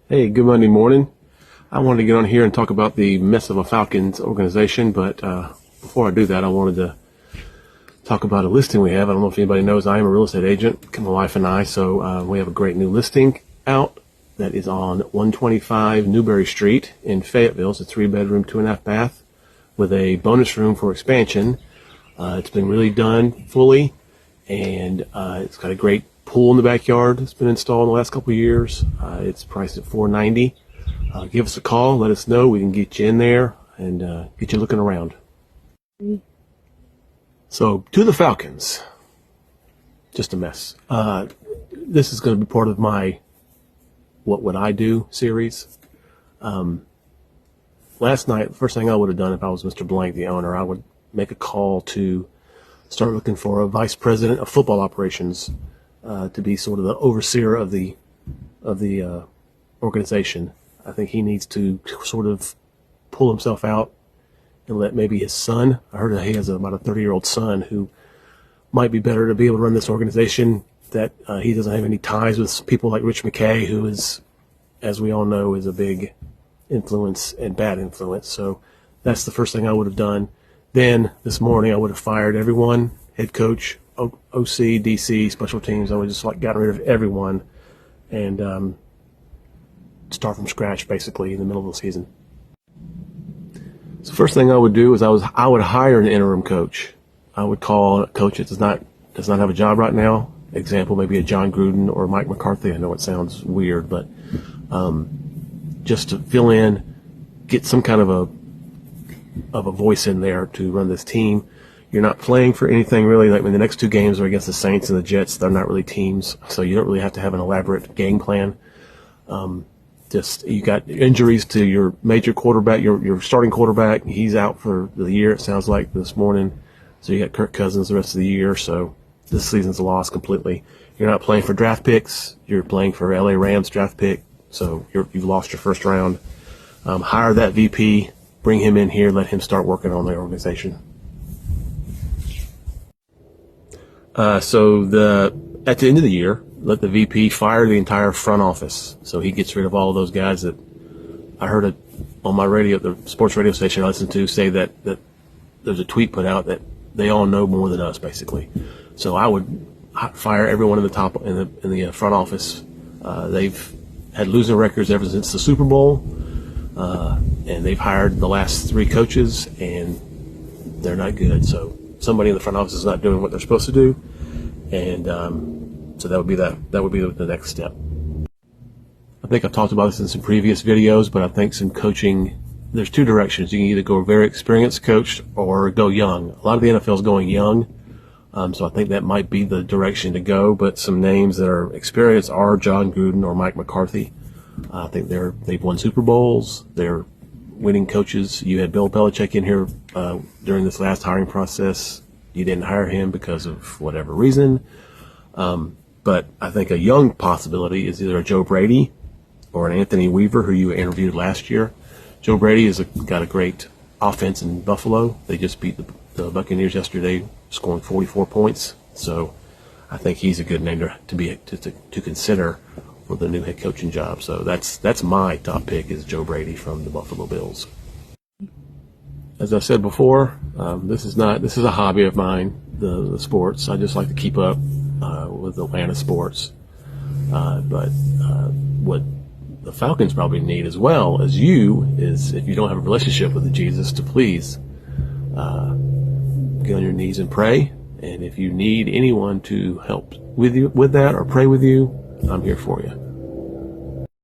Hey, good Monday morning. I wanted to get on here and talk about the mess of a Falcons organization, but before I do that, I wanted to talk about a listing we have. I don't know if anybody knows, I am a real estate agent, my wife and I, so we have a great new listing out that is on 125 Newberry Street in Fayetteville. It's a 3-bedroom, 2.5 bath with a bonus room for expansion. It's been really done fully, and it's got a great pool in the backyard. It's been installed in the last couple of years. It's priced at $490. Give us a call. Let us know. We can get you in there and get you looking around. So to the Falcons. Just a mess. This is going to be part of my What Would I Do series. Last night, the first thing I would have done if I was Mr. Blank, the owner, I would make a call to start looking for a vice president of football operations to be sort of the overseer of the organization. I think he needs to sort of pull himself out and let maybe his son. I heard that he has about a 30-year-old son who might be better to be able to run this organization. That he doesn't have any ties with people like Rich McKay, who is, as we all know, is a big influence and bad influence. So that's the first thing I would have done. Then this morning I would have fired everyone, head coach, OC, DC, special teams. I would just gotten rid of everyone and start from scratch basically in the middle of the season. So first thing I would do is I would hire an interim coach. I would call a coach that does not have a job right now. Example, maybe a John Gruden or Mike McCarthy. I know it sounds weird, but just to fill in, get some kind of a voice in there to run this team. You're not playing for anything really. Like when the next two games are against the Saints and the Jets, they're not really teams, so you don't really have to have an elaborate game plan. Just you got injuries to your major quarterback, your starting quarterback. He's out for the year, it sounds like this morning. So you got Kirk Cousins the rest of the year. So this season's a loss completely. You're not playing for draft picks. You're playing for LA Rams draft pick. So you've lost your first round. Hire that VP, bring him in here, let him start working on the organization. So at the end of the year, let the VP fire the entire front office. So he gets rid of all of those guys that I heard on my radio, the sports radio station I listen to, say that there's a tweet put out that they all know more than us, basically. So I would fire everyone in the top in the front office. They've had losing records ever since the Super Bowl, and they've hired the last 3 coaches, and they're not good. So somebody in the front office is not doing what they're supposed to do, and so that would be the next step. I think I've talked about this in some previous videos, but I think some coaching, there's 2 directions. You can either go a very experienced coach or go young. A lot of the NFL is going young, so I think that might be the direction to go. But some names that are experienced are John Gruden or Mike McCarthy. I think they've won Super Bowls. They're winning coaches. You had Bill Belichick in here during this last hiring process. You didn't hire him because of whatever reason. But I think a young possibility is either a Joe Brady or an Anthony Weaver, who you interviewed last year. Joe Brady got a great offense in Buffalo. They just beat the Buccaneers yesterday, scoring 44 points. So I think he's a good name to consider for the new head coaching job. So that's my top pick, is Joe Brady from the Buffalo Bills. As I said before, this is a hobby of mine, the sports. I just like to keep up with Atlanta sports. But what the Falcons probably need as well as you is, if you don't have a relationship with Jesus, to please get on your knees and pray. And if you need anyone to help with you with that or pray with you, I'm here for you.